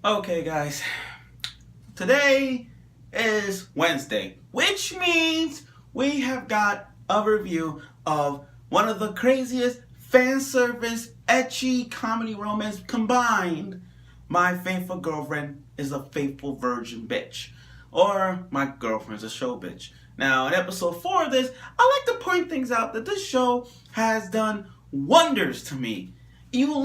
Okay, guys. Today is Wednesday, which means we have got a review of one of the craziest fan service, ecchi comedy romance combined. My Faithful Girlfriend is a Faithful Virgin Bitch. Or My Girlfriend's a Sho-bitch. Now, in episode 4 of this, I like to point things out that this show has done wonders to me. You will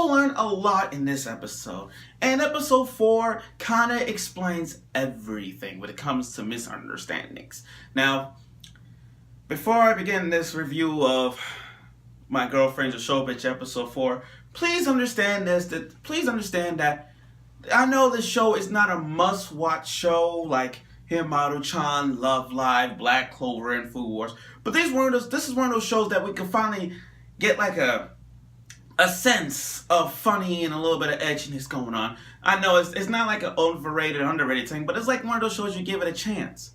learn a lot in this episode. And episode 4 kind of explains everything when it comes to misunderstandings. Now, before I begin this review of My Girlfriend's a Sho-bitch episode 4, please understand that I know this show is not a must-watch show like Himaru-chan, Love Live, Black Clover, and Food Wars. But this is one of those shows that we can finally get like a sense of funny and a little bit of edginess going on. I know it's not like an overrated, underrated thing, but it's like one of those shows you give it a chance.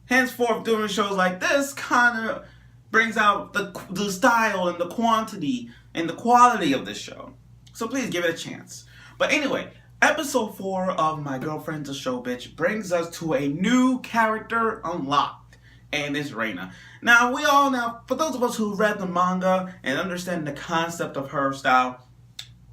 Henceforth, doing shows like this kind of brings out the style and the quantity and the quality of this show. So please give it a chance. But anyway, episode 4 of My Girlfriend's a Sho-bitch brings us to a new character unlocked, and it's Reina. Now, for those of us who read the manga and understand the concept of her style,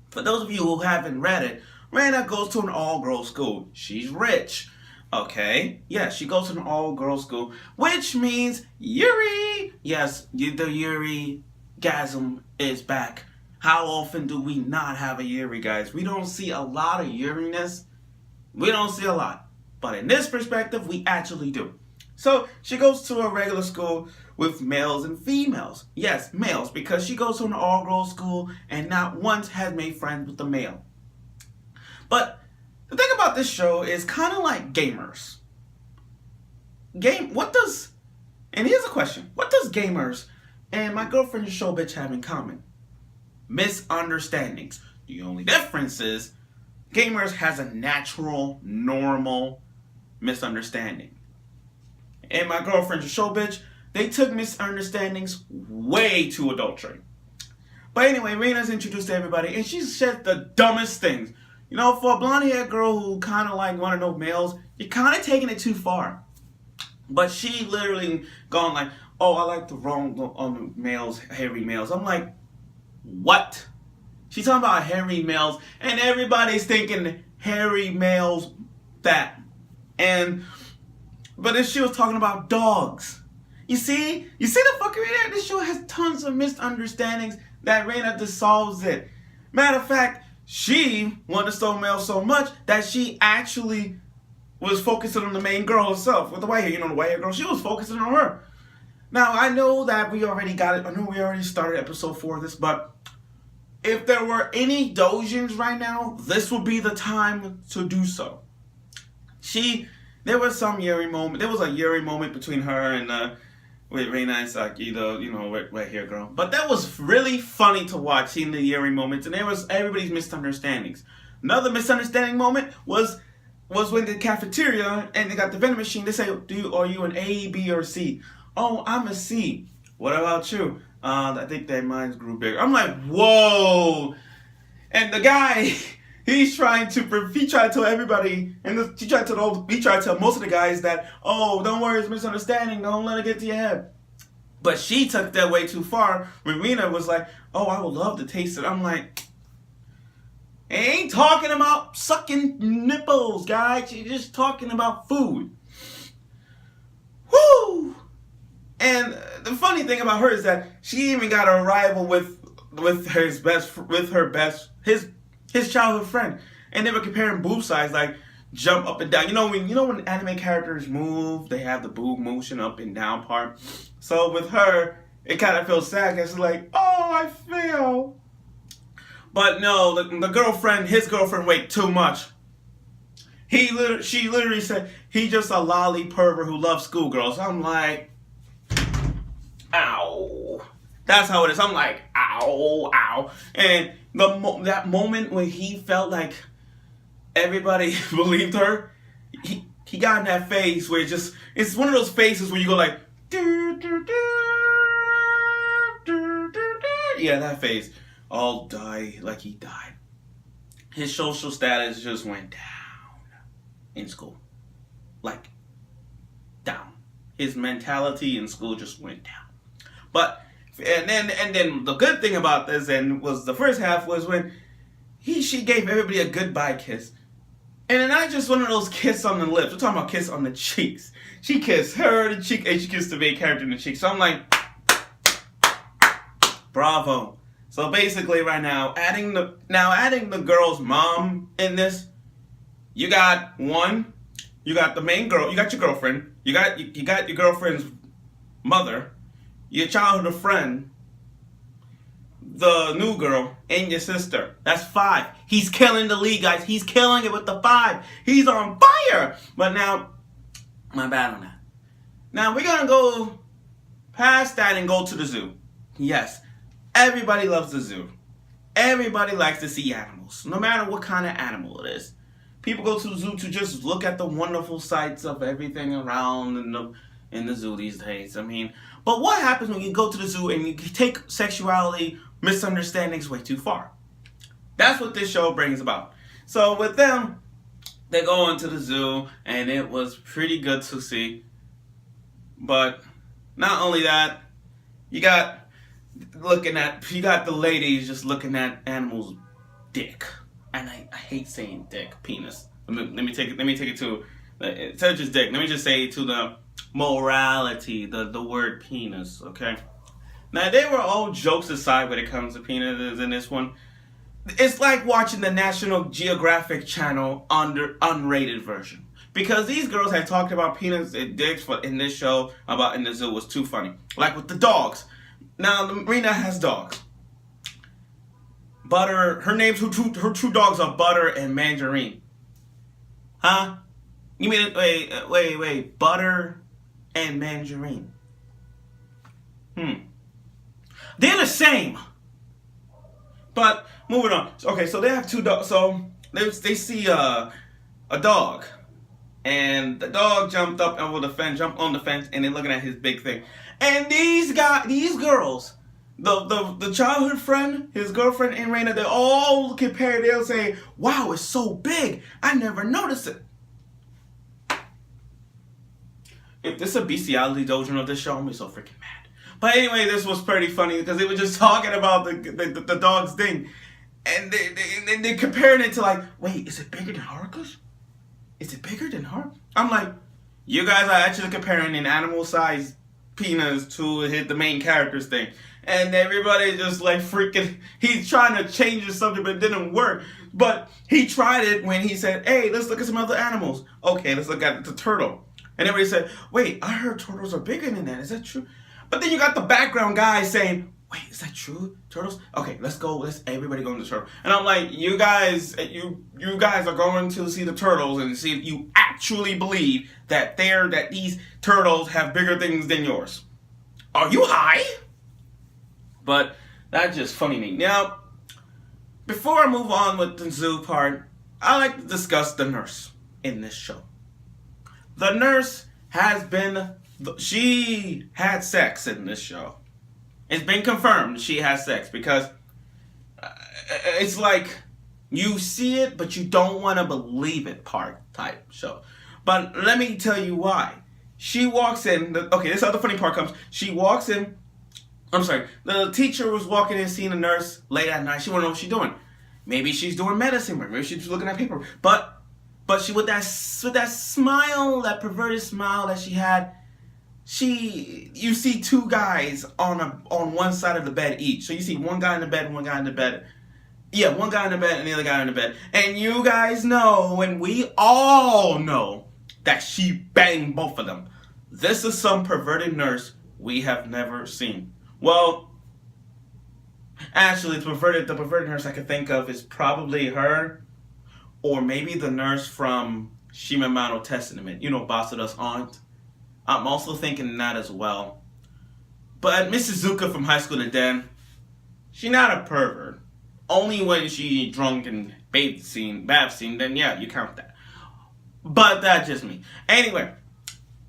for those of you who haven't read it, Reina goes to an all-girls school. She's rich. Okay, yes, she goes to an all-girls school, which means Yuri. Yes, the Yuri-gasm is back. How often do we not have a Yuri, guys? We don't see a lot of Yuriness. We don't see a lot. But in this perspective, we actually do. So she goes to a regular school with males and females. Yes, males, because she goes to an all-girls school and not once has made friends with a male. But the thing about this show is kind of like gamers. And here's a question. What does gamers and My Girlfriend a Sho-bitch have in common? Misunderstandings. The only difference is gamers has a natural, normal misunderstanding. And My Girlfriend's a Sho-bitch, they took misunderstandings way too adultery. But anyway, Reina's introduced to everybody, and she said the dumbest things. You know, for a blonde-haired girl who kind of like want to know males, you're kind of taking it too far. But she literally gone like, oh, I like the wrong males, hairy males. I'm like, what? She's talking about hairy males, and everybody's thinking hairy males fat. But if she was talking about dogs. You see the fuckery there? This show has tons of misunderstandings that Reina dissolves it. Matter of fact, she wanted to stole males so much that she actually was focusing on the main girl herself. With the white hair, the white hair girl, she was focusing on her. Now, I know that we already got it. I know we already started episode 4 of this, but if there were any dojins right now, this would be the time to do so. There was some Yuri moment. There was a Yuri moment between her and with Reina and Saki, the right here girl. But that was really funny to watch, seeing the Yuri moments, and there was everybody's misunderstandings. Another misunderstanding moment was when the cafeteria and they got the vending machine. They say, are you an A, B, or C? Oh, I'm a C. What about you? I think that mine grew bigger. I'm like, whoa! And the guy. He tried to tell everybody, and he tried to tell most of the guys that, oh, don't worry, it's misunderstanding, don't let it get to your head. But she took that way too far when Reina was like, oh, I would love to taste it. I'm like, I ain't talking about sucking nipples, guys. She's just talking about food. Woo! And the funny thing about her is that she even got a rival with his childhood friend, and they were comparing boob size, like jump up and down. You know when anime characters move, they have the boob motion up and down part. So with her, it kind of feels sad because it's like, oh, I fell. But no, his girlfriend weighed too much. She literally said he just a lolly pervert who loves schoolgirls. I'm like, ow. That's how it is. I'm like, ow, ow. And that moment when he felt like everybody believed her, he got in that phase where it's one of those phases where you go like, yeah, that phase. All die like he died. his social status just went down in school. Like, down. His mentality in school just went down. But, and then the good thing about this, and was the first half, was when she gave everybody a goodbye kiss. And then not just one of those kiss on the lips. We're talking about kiss on the cheeks. She kissed her in the cheek, and she kissed the main character in the cheek. So I'm like, bravo. So basically right now, adding the girl's mom in this, you got the main girl, you got your girlfriend, you got your girlfriend's mother, your childhood friend, the new girl, and your sister. That's 5. He's killing the lead, guys. He's killing it with the 5. He's on fire. But now, my bad on that. Now we're gonna go past that and go to the zoo. Yes, everybody loves the zoo. Everybody likes to see animals, no matter what kind of animal it is. People go to the zoo to just look at the wonderful sights of everything around in the zoo these days. I mean, but what happens when you go to the zoo and you take sexuality misunderstandings way too far? That's what this show brings about. So with them, they go into the zoo, and it was pretty good to see. But not only that, you got the ladies just looking at animals' dick. And I hate saying dick, penis. Let me take it to, instead of just dick, let me just say to the morality, the word penis, okay? Now, they were all jokes aside when it comes to penises in this one. It's like watching the National Geographic Channel unrated version. Because these girls had talked about penis and dicks in this show about in the zoo was too funny. Like with the dogs. Now, Marina has dogs. Butter, her two dogs are Butter and Mandarin. Huh? You mean, wait, Butter and Mandarin. They're the same. But, moving on. Okay, so they have 2 dogs. So, they see a dog. And the dog jumped up on the fence, and they're looking at his big thing. And these girls, the childhood friend, his girlfriend, and Raina, they all compare. They'll say, "Wow, it's so big. I never noticed it." If this is a bestiality dojo of this show, I'm gonna be so freaking mad. But anyway, this was pretty funny because they were just talking about the dog's thing, and they comparing it to like, wait, is it bigger than Haruka's? Is it bigger than her? I'm like, you guys are actually comparing an animal-sized penis to hit the main character's thing. And everybody just like freaking, he's trying to change the subject, but it didn't work. But he tried it when he said, hey, let's look at some other animals. Okay, let's look at the turtle. And everybody said, wait, I heard turtles are bigger than that. Is that true? But then you got the background guy saying, wait, is that true? Turtles? Okay, let's go. Let's everybody go to the turtle. And I'm like, you guys are going to see the turtles and see if you actually believe that these turtles have bigger things than yours. Are you high? But that's just funny to me. Now, before I move on with the zoo part, I like to discuss the nurse in this show. The nurse she had sex in this show. It's been confirmed she has sex because it's like you see it, but you don't want to believe it type show. But let me tell you why. She walks in. Okay, this is how the funny part comes. She walks in. I'm sorry. The teacher was walking in, seeing a nurse late at night. She wanted to know what she's doing. Maybe she's doing medicine. Maybe she's looking at paper. But she with that smile, that perverted smile that she had. You see 2 guys on one side of the bed each. So you see one guy in the bed, one guy in the bed. Yeah, one guy in the bed and the other guy in the bed. And you guys know, and we all know, that she banged both of them. This is some perverted nurse we have never seen. Well, actually, the perverted nurse I could think of is probably her, or maybe the nurse from Shimamano Testament. You know, Basada's aunt. I'm also thinking that as well. But Mrs. Zuka from High School to Den, she's not a pervert. Only when she drunk and bath scene, then yeah, you count that. But that's just me. Anyway,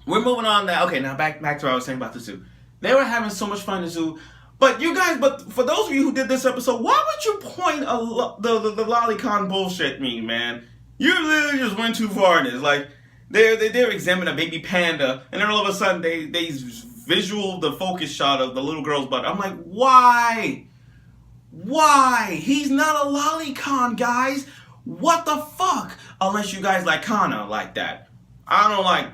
we're moving on now. Okay, now back to what I was saying about the zoo. They were having so much fun in the zoo, But you guys, but for those of you who did this episode, why would you point the lolicon bullshit me, man? You literally just went too far in this. Like, they're examining a baby panda, and then all of a sudden they visual the focus shot of the little girl's butt. I'm like, why? Why? He's not a lolicon, guys. What the fuck? Unless you guys like Kana like that. I like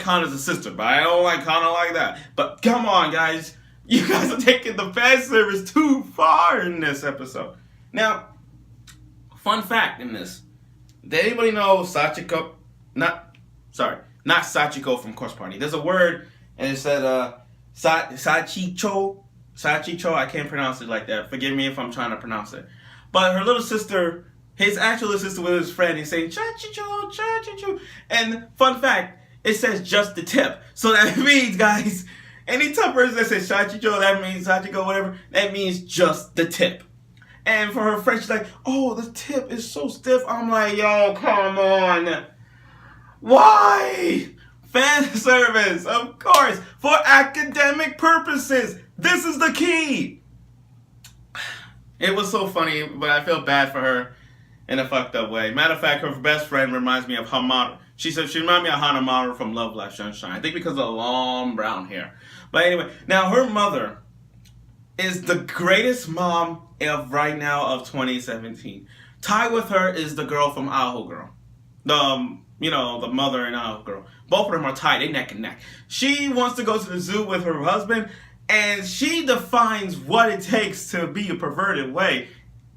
Kana as a sister, but I don't like Kana like that. But come on, guys. You guys are taking the fan service too far in this episode. Now, fun fact in this. Did anybody know Sachiko? Not Sachiko from Course Party. There's a word, and it said Sachicho. Sachicho, I can't pronounce it like that. Forgive me if I'm trying to pronounce it. But her little sister, his actual little sister with his friend, he's saying Chachicho, Chachicho. And fun fact, it says just the tip. So that means, guys, anytime person that says Chachicho, that means Sachiko, whatever, that means just the tip. And for her friend, she's like, oh, the tip is so stiff. I'm like, yo, come on. Why? Fan service, of course, for academic purposes. This is the key. It was so funny, but I feel bad for her in a fucked up way. Matter of fact, her best friend reminds me of Hamaru. She said she reminds me of Hanamaru from Love Live Sunshine. I think because of the long brown hair. But anyway, now her mother is the greatest mom of right now of 2017. Tied with her is the girl from Aho Girl. The mother and Aho Girl. Both of them are tied, they neck and neck. She wants to go to the zoo with her husband, and she defines what it takes to be a perverted way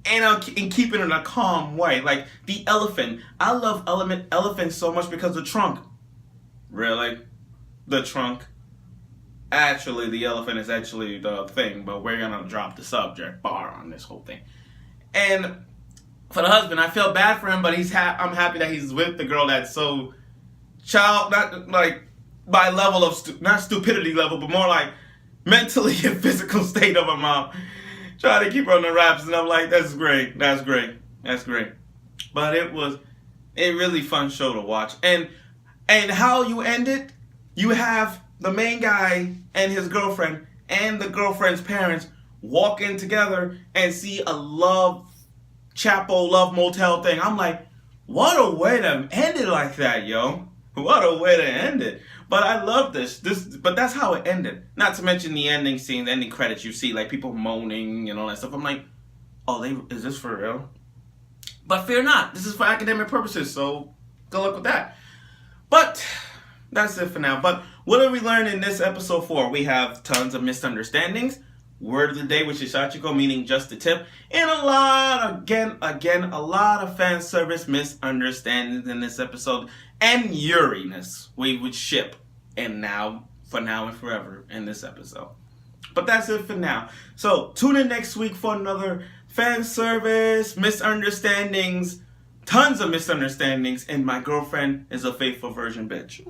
and keep it in a calm way. Like the elephant. I love elephants so much because the trunk. Really? The trunk? Actually, the elephant is actually the thing, but we're gonna drop the subject bar on this whole thing. And for the husband, I feel bad for him, but I'm happy that he's with the girl that's so not like by level of not stupidity level, but more like mentally and physical state of a mom. Try to keep her on the wraps, and I'm like, that's great. But it was a really fun show to watch, and how you end it, you have the main guy and his girlfriend and the girlfriend's parents walk in together and see a love motel thing. I'm like, what a way to end it like that, yo. What a way to end it. But I love this. But that's how it ended. Not to mention the ending scene, the ending credits, you see like people moaning and all that stuff. I'm like, oh, is this for real? But fear not. This is for academic purposes, so good luck with that. But that's it for now. But what did we learn in this episode 4? We have tons of misunderstandings. Word of the day, which is Sachiko, meaning just the tip. And a lot of fan service misunderstandings in this episode. And yuriness we would ship. And for now and forever in this episode. But that's it for now. So tune in next week for another fan service, misunderstandings, tons of misunderstandings, and my girlfriend is a faithful virgin bitch.